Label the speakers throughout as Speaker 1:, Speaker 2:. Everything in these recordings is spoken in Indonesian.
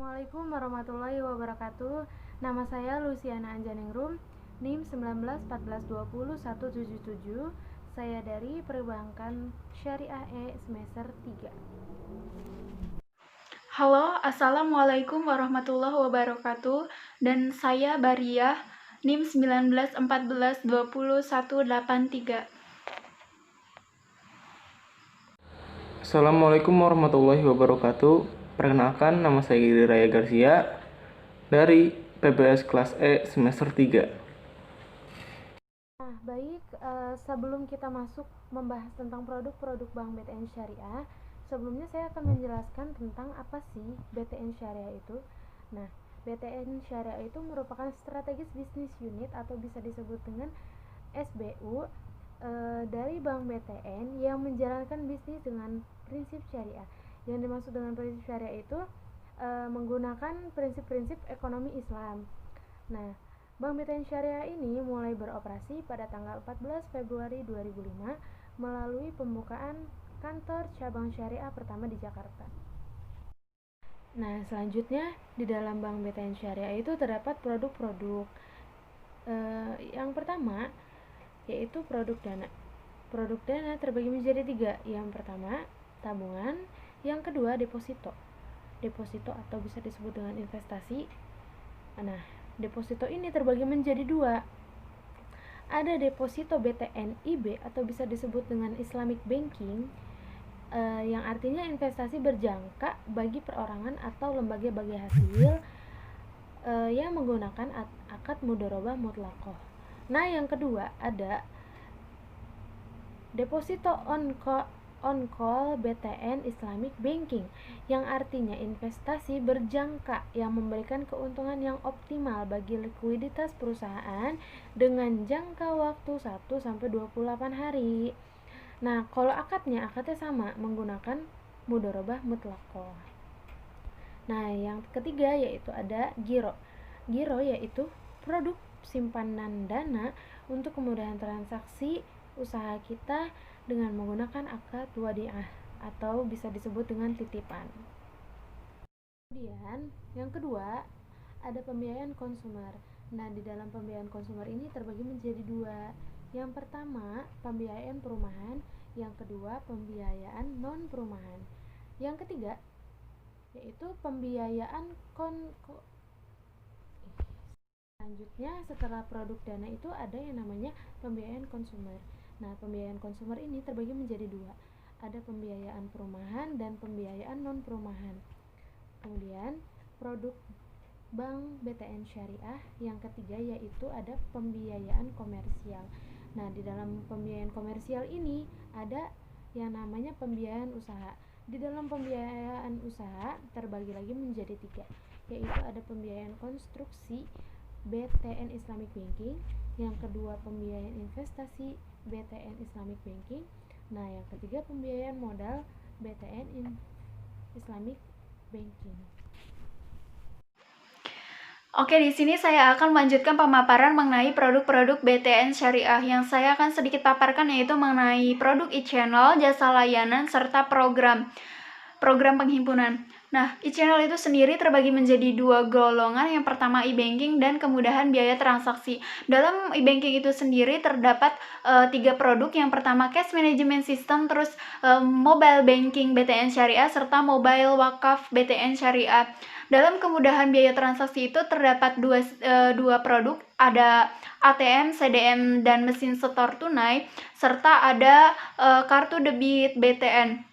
Speaker 1: Assalamualaikum warahmatullahi wabarakatuh. Nama saya Luciana Anjaningrum, NIM 1914201177. Saya dari Perbankan Syariah E semester 3.
Speaker 2: Halo, Assalamualaikum warahmatullahi wabarakatuh. Dan saya Bariah, NIM 1914201183.
Speaker 3: Assalamualaikum warahmatullahi wabarakatuh. Perkenalkan, nama saya Giri Raya Garcia dari PBS kelas E semester 3.
Speaker 1: Nah, baik, sebelum kita masuk membahas tentang produk-produk Bank BTN Syariah, sebelumnya saya akan menjelaskan tentang apa sih BTN Syariah itu. Nah, BTN Syariah itu merupakan strategis bisnis unit atau bisa disebut dengan SBU dari Bank BTN yang menjalankan bisnis dengan prinsip syariah. Yang dimaksud dengan prinsip syariah itu menggunakan prinsip-prinsip ekonomi Islam. Nah, Bank BTN Syariah ini mulai beroperasi pada tanggal 14 Februari 2005 melalui pembukaan kantor cabang syariah pertama di Jakarta. Nah, selanjutnya di dalam Bank BTN Syariah itu terdapat produk-produk. Yang pertama yaitu produk dana. Produk dana terbagi menjadi 3. Yang pertama, tabungan. Yang kedua, deposito. Deposito atau bisa disebut dengan investasi. Nah, deposito ini terbagi menjadi 2. Ada deposito BTN IB atau bisa disebut dengan Islamic Banking, yang artinya investasi berjangka bagi perorangan atau lembaga bagi hasil yang menggunakan akad mudharabah mutlaqah. Nah, yang kedua ada deposito on call BTN Islamic Banking, yang artinya investasi berjangka yang memberikan keuntungan yang optimal bagi likuiditas perusahaan dengan jangka waktu 1-28 hari. Nah, kalau akadnya sama, menggunakan mudharabah mutlaqah. Nah, yang ketiga yaitu ada giro. Giro yaitu produk simpanan dana untuk kemudahan transaksi usaha kita dengan menggunakan akad wadiah atau bisa disebut dengan titipan. Kemudian yang kedua ada pembiayaan konsumer. Nah, di dalam pembiayaan konsumer ini terbagi menjadi 2. Yang pertama, pembiayaan perumahan. Yang kedua, pembiayaan non perumahan. Yang ketiga yaitu pembiayaan selanjutnya setelah produk dana itu ada yang namanya pembiayaan konsumer. Nah, pembiayaan konsumer ini terbagi menjadi 2. Ada pembiayaan perumahan dan pembiayaan non perumahan. Kemudian produk Bank BTN Syariah yang ketiga yaitu ada pembiayaan komersial. Nah, di dalam pembiayaan komersial ini ada yang namanya pembiayaan usaha. Di dalam pembiayaan usaha terbagi lagi menjadi 3, yaitu ada pembiayaan konstruksi BTN Islamic Banking, yang kedua pembiayaan investasi BTN Islamic Banking, nah yang ketiga pembiayaan modal BTN Islamic Banking.
Speaker 2: Oke, di sini saya akan melanjutkan pemaparan mengenai produk-produk BTN Syariah. Yang saya akan sedikit paparkan yaitu mengenai produk e-channel, jasa layanan, serta program penghimpunan. Nah, e-channel itu sendiri terbagi menjadi 2 golongan. Yang pertama e-banking dan kemudahan biaya transaksi. Dalam e-banking itu sendiri terdapat 3 produk. Yang pertama cash management system, terus mobile banking BTN Syariah, serta mobile wakaf BTN Syariah. Dalam kemudahan biaya transaksi itu terdapat 2 produk, ada ATM, CDM, dan mesin setor tunai, serta ada kartu debit BTN.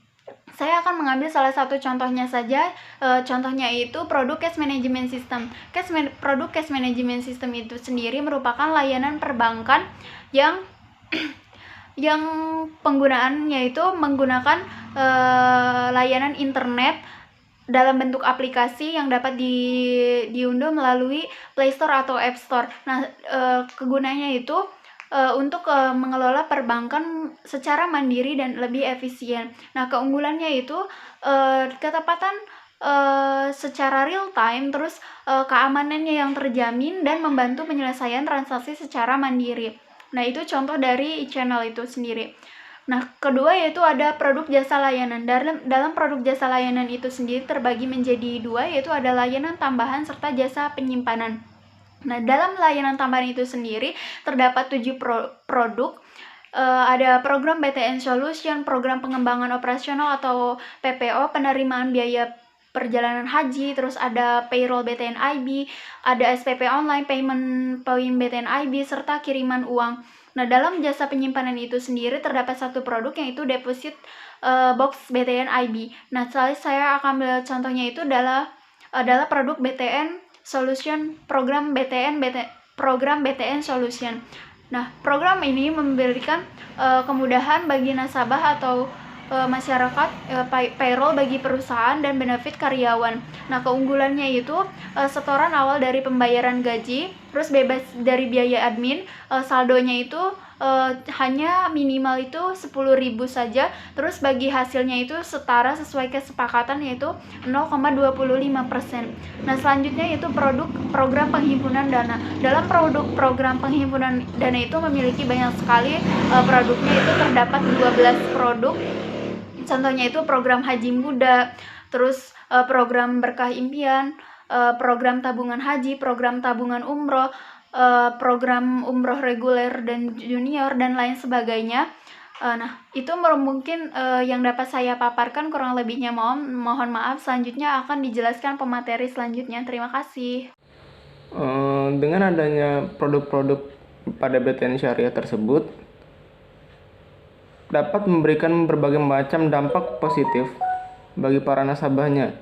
Speaker 2: Saya akan mengambil salah satu contohnya saja. Contohnya itu produk cash management system. Produk cash management system itu sendiri merupakan layanan perbankan yang yang penggunaannya itu menggunakan layanan internet dalam bentuk aplikasi yang dapat diunduh melalui Play Store atau App Store. Nah, kegunaannya itu untuk mengelola perbankan secara mandiri dan lebih efisien. Nah, keunggulannya itu ketepatan secara real time, terus keamanannya yang terjamin dan membantu penyelesaian transaksi secara mandiri. Nah, itu contoh dari e-channel itu sendiri. Nah, kedua yaitu ada produk jasa layanan. Dalam produk jasa layanan itu sendiri terbagi menjadi dua, yaitu ada layanan tambahan serta jasa penyimpanan. Nah, dalam layanan tambahan itu sendiri terdapat 7 produk. Ada program BTN Solution, program pengembangan operasional atau PPO, penerimaan biaya perjalanan haji, terus ada payroll BTN IB, ada SPP online, payment poin BTN IB, serta kiriman uang. Nah, dalam jasa penyimpanan itu sendiri terdapat satu produk yaitu deposit box BTN IB. Nah, saya akan ambil contohnya itu adalah produk BTN Solution, program BTN Solution. Nah, program ini memberikan kemudahan bagi nasabah atau masyarakat, payroll bagi perusahaan, dan benefit karyawan. Nah, keunggulannya itu setoran awal dari pembayaran gaji, terus bebas dari biaya admin, saldonya itu hanya minimal itu 10.000 saja, terus bagi hasilnya itu setara sesuai kesepakatan yaitu 0,25%. Nah, selanjutnya itu program penghimpunan dana. Dalam program penghimpunan dana itu memiliki banyak sekali produknya, itu terdapat 12 produk. Contohnya itu program haji muda, terus program berkah impian, program tabungan haji, program tabungan umroh, program umroh reguler dan junior, dan lain sebagainya. Nah, itu mungkin yang dapat saya paparkan, kurang lebihnya mohon maaf. Selanjutnya akan dijelaskan pemateri selanjutnya. Terima kasih.
Speaker 3: Dengan adanya produk-produk pada BTN Syariah tersebut dapat memberikan berbagai macam dampak positif bagi para nasabahnya.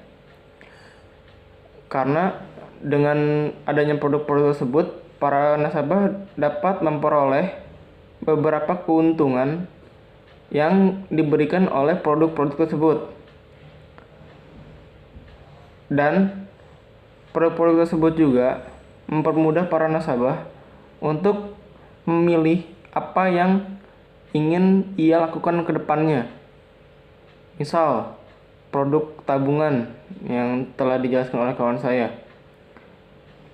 Speaker 3: Karena dengan adanya produk-produk tersebut, para nasabah dapat memperoleh beberapa keuntungan yang diberikan oleh produk-produk tersebut. Dan produk-produk tersebut juga mempermudah para nasabah untuk memilih apa yang ingin ia lakukan ke depannya. Misal, produk tabungan yang telah dijelaskan oleh kawan saya.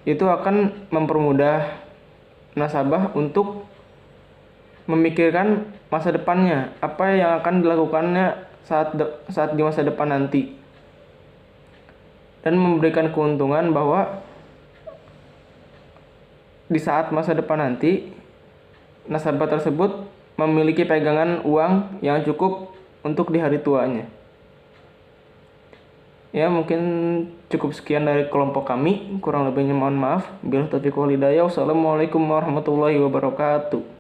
Speaker 3: Itu akan mempermudah nasabah untuk memikirkan masa depannya, apa yang akan dilakukannya saat di masa depan nanti. Dan memberikan keuntungan bahwa di saat masa depan nanti, nasabah tersebut memiliki pegangan uang yang cukup untuk di hari tuanya. Ya, mungkin cukup sekian dari kelompok kami. Kurang lebihnya mohon maaf. Billahi taufiq wal hidayah. Wassalamualaikum warahmatullahi wabarakatuh.